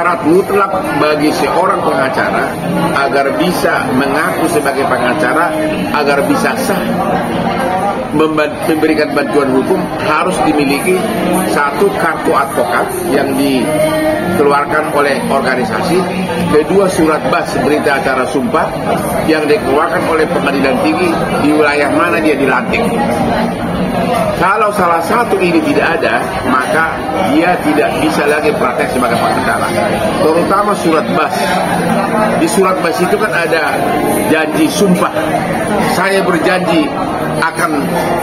syarat mutlak bagi seorang pengacara agar bisa mengaku sebagai pengacara, agar bisa sah memberikan bantuan hukum, harus dimiliki satu kartu advokat yang dikeluarkan oleh organisasi, kedua surat bas berita acara sumpah yang dikeluarkan oleh pengadilan tinggi di wilayah mana dia dilantik. Kalau salah satu ini tidak ada, maka dia tidak bisa lagi praktek sebagai pengacara. Terutama surat bas. Di surat bas itu kan ada janji sumpah. Saya berjanji akan,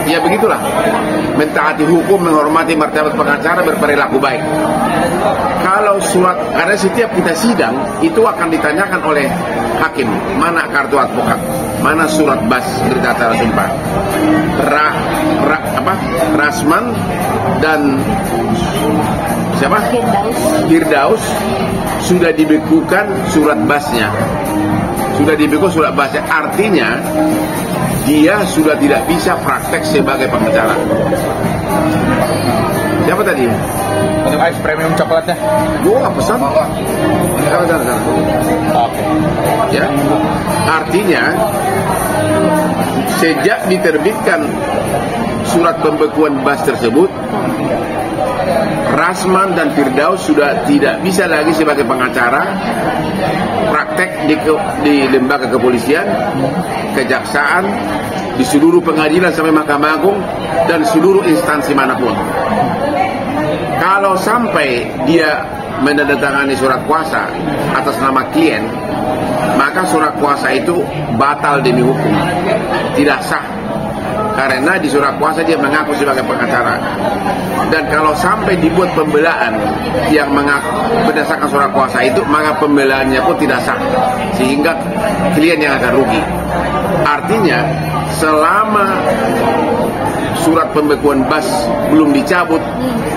ya begitulah, mentaati hukum, menghormati martabat pengacara, berperilaku baik. Kalau surat, karena setiap kita sidang itu akan ditanyakan oleh hakim, mana kartu advokat, mana surat bas berita acara sumpah. Rasman dan siapa? Firdaus sudah dibekukan surat basnya. Sudah dibekukan surat basnya, artinya dia sudah tidak bisa praktek sebagai pengacara. Siapa tadi? Untuk ice premium coklatnya? Gua nggak pesan. Sana. Oke. Ya, artinya sejak diterbitkan surat pembekuan bas tersebut, Rasman dan Firdaus sudah tidak bisa lagi sebagai pengacara praktek di lembaga kepolisian, kejaksaan, di seluruh pengadilan sampai Mahkamah Agung dan seluruh instansi manapun. Kalau sampai dia menandatangani surat kuasa atas nama klien, maka surat kuasa itu batal demi hukum, tidak sah. Karena di surat kuasa dia mengaku sebagai pengacara. Dan kalau sampai dibuat pembelaan yang mengaku berdasarkan surat kuasa itu, maka pembelaannya pun tidak sah, sehingga klien yang akan rugi. Artinya selama surat pembekuan bas belum dicabut,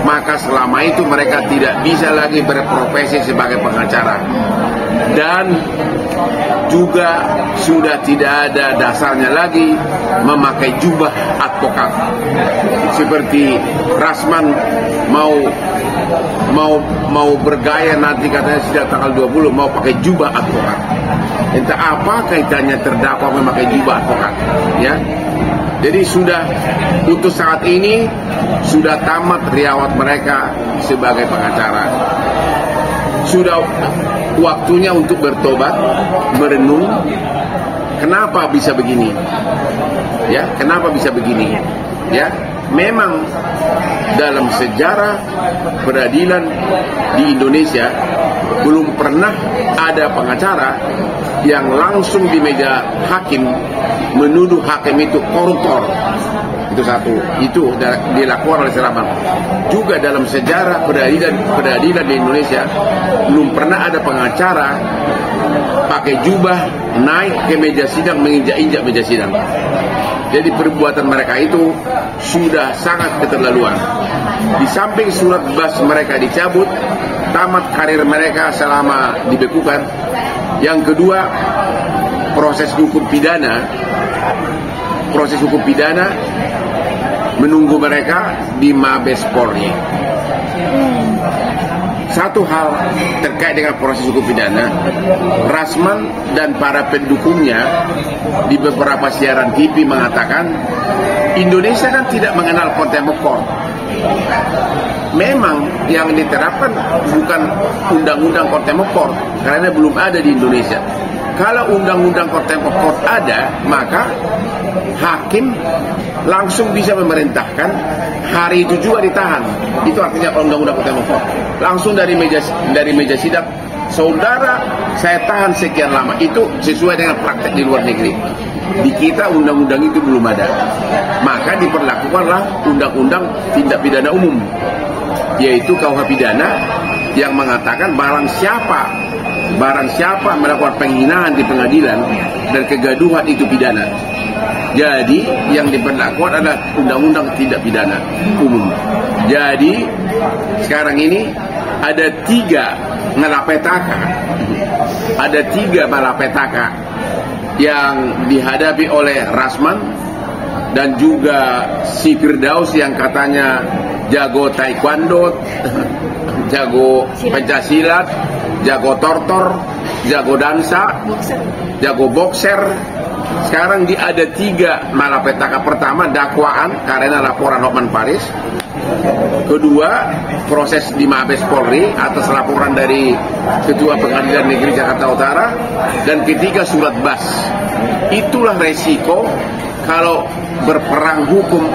maka selama itu mereka tidak bisa lagi berprofesi sebagai pengacara. Dan juga sudah tidak ada dasarnya lagi memakai jubah advokat. Seperti Rasman mau bergaya nanti katanya sejak tanggal 20 mau pakai jubah advokat. Entah apa kaitannya terdakwa memakai jubah advokat, ya. Jadi sudah untuk saat ini sudah tamat riwayat mereka sebagai pengacara. Sudah waktunya untuk bertobat, merenung. Kenapa bisa begini? Ya, kenapa bisa begini? Ya, memang dalam sejarah peradilan di Indonesia belum pernah ada pengacara yang langsung di meja hakim menuduh hakim itu koruptor. Itu satu, itu dilakukan oleh Rasman. Juga dalam sejarah peradilan di Indonesia belum pernah ada pengacara pakai jubah naik ke meja sidang, menginjak-injak meja sidang. Jadi perbuatan mereka itu sudah sangat keterlaluan. Di samping surat bas mereka dicabut, tamat karir mereka selama dibekukan. Yang kedua, proses hukum pidana menunggu mereka di Mabes Polri. Satu hal terkait dengan proses hukum pidana, Rasman dan para pendukungnya di beberapa siaran TV mengatakan Indonesia kan tidak mengenal contempt of court. Memang yang diterapkan bukan undang-undang contempt of court karena belum ada di Indonesia. Kalau undang-undang contempt of court ada, maka hakim langsung bisa memerintahkan hari itu juga ditahan. Itu artinya undang-undang contempt of court. Langsung dari meja sidang, saudara saya tahan sekian lama. Itu sesuai dengan praktek di luar negeri. Di kita undang-undang itu belum ada. Maka diperlakukanlah undang-undang tindak pidana umum, yaitu KUH pidana yang mengatakan barang siapa melakukan penghinaan di pengadilan dan kegaduhan itu pidana. Jadi yang diberlakukan adalah undang-undang tindak pidana umum. Jadi sekarang ini ada 3 malapetaka yang dihadapi oleh Rasman dan juga si Firdaus yang katanya jago taekwondo, jago pencaksilat, jago tortor, jago dansa, jago boxer. Sekarang ada 3 malapetaka. Pertama, dakwaan karena laporan Hotman Paris. Kedua, proses di Mabes Polri atas laporan dari Ketua Pengadilan Negeri Jakarta Utara. Dan ketiga, surat bas. Itulah resiko kalau berperang hukum,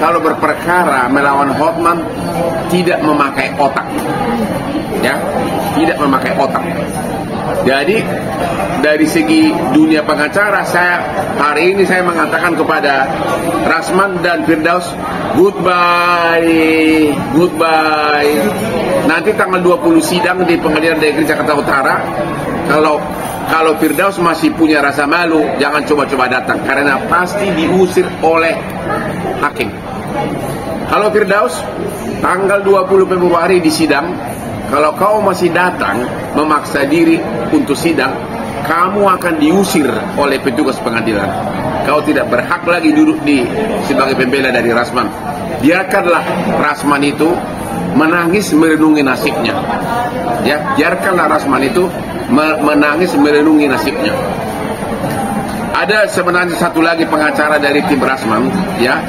kalau berperkara melawan Hotman, tidak memakai otak. Ya, tidak memakai otak. Jadi dari segi dunia pengacara, hari ini saya mengatakan kepada Rasman dan Firdaus, goodbye. Nanti tanggal 20 sidang di Pengadilan Negeri Jakarta Utara. Kalau Firdaus masih punya rasa malu, jangan coba-coba datang karena pasti diusir oleh hakim. Kalau Firdaus, tanggal 20 Februari di sidang, kalau kau masih datang memaksa diri untuk sidang, kamu akan diusir oleh petugas pengadilan. Kau tidak berhak lagi duduk sebagai pembela dari Rasman. Biarkanlah Rasman itu menangis merenungi nasibnya. Ya, biarkanlah Rasman itu menangis merenungi nasibnya. Ada sebenarnya satu lagi pengacara dari tim Rasman, ya,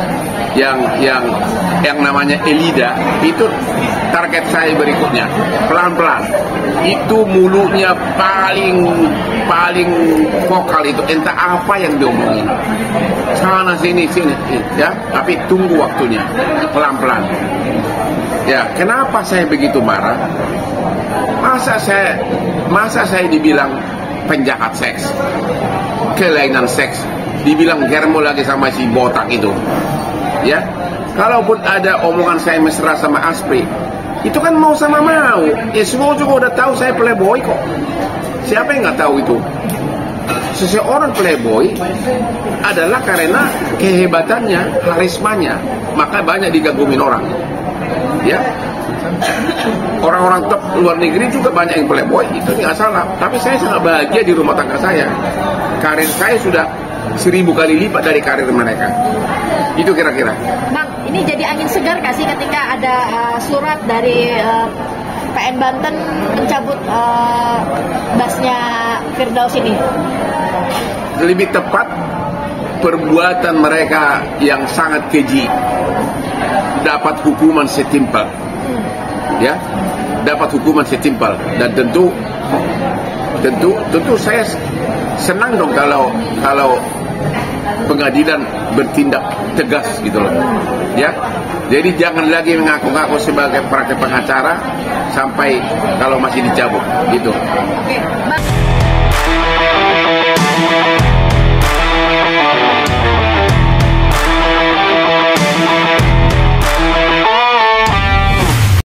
yang namanya Elida. Itu target saya berikutnya. Pelan-pelan. Itu mulutnya paling vokal itu. Entah apa yang diomongin. Sana sini, ya. Tapi tunggu waktunya. Pelan-pelan. Ya, kenapa saya begitu marah? Masa saya dibilang penjahat seks, kelainan seks, dibilang germo lagi sama si botak itu, ya. Kalaupun ada omongan saya mesra sama Aspri, itu kan mau sama mau. Ya semua juga udah tahu saya playboy kok. Siapa yang nggak tahu itu? Seseorang playboy adalah karena kehebatannya, karismanya, maka banyak digagumin orang, ya. Orang-orang top luar negeri juga banyak yang playboy, itu tidak salah. Tapi saya sangat bahagia di rumah tangga saya. Karir saya sudah 1000 kali lipat dari karir mereka. Itu kira-kira. Bang, ini jadi angin segar nggak sih ketika ada surat dari PN Banten mencabut basnya Firdaus ini? Lebih tepat, perbuatan mereka yang sangat keji dapat hukuman setimpal. Ya, dapat hukuman setimpal. Dan tentu saya senang dong kalau pengadilan bertindak tegas gitu loh, ya. Jadi jangan lagi mengaku-ngaku sebagai praktek pengacara sampai kalau masih dicabut gitu. Oke.